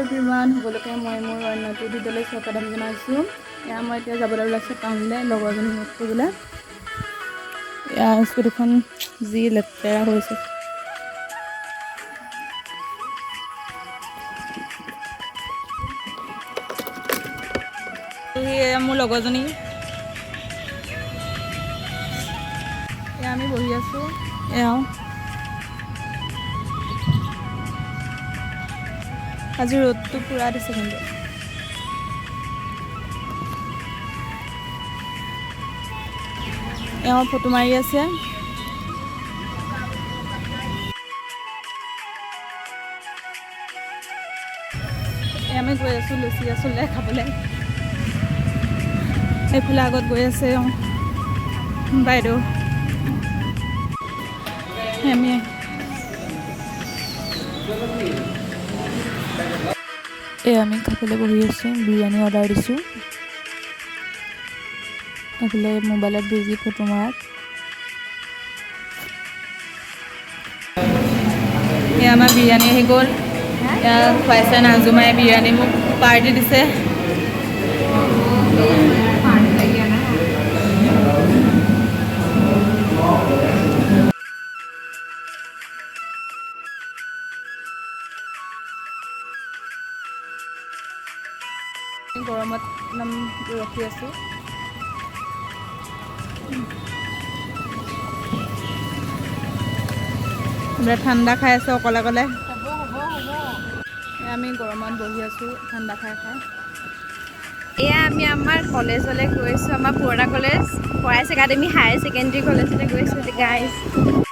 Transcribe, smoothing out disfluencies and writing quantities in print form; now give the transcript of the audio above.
Everyone, সকলোকে মই মোৰ অন্যটো ভিডিঅ'লৈ স্বাগতম জনাইছোঁ। এয়া মই এতিয়া যাবলৈ ওলাইছোঁ টাউনলৈ লগৰজনী লগ কৰিবলৈ। এয়া স্কুটিখন যি লেতেৰা হৈছে। এয়া মোৰ লগৰজনী, এয়া আমি বহি আছোঁ। এয়াও আজি ৰ'দটো পুৰা দিছে কিন্তু। এওঁ ফটো মাৰি আছে। আমি গৈ আছোঁ লুচি আচলতে খাবলৈ। এইফালে আগত গৈ আছে বাইদেউ। আমি আমি খাবলৈ বহি আছোঁ, বিৰিয়ানী অৰ্ডাৰ দিছোঁ। এইফালে মোবাইলত বিজি ফটো মৰাত। এয়া আমাৰ বিৰিয়ানী আহি গ'ল। এয়া খুৱাইছে নাজুমাই বিৰিয়ানী, মোক পাৰ্টি দিছে। গৰমত ৰখি আছোঁ। ঠাণ্ডা খাই আছোঁ অকলে অকলে। আমি গৰমত বহি আছোঁ ঠাণ্ডা খাই খাই। এয়া আমি আমাৰ কলেজলৈ গৈছোঁ, আমাৰ পুৰণা college forest academy higher secondary কলেজলৈ গৈছোঁ গাইজ।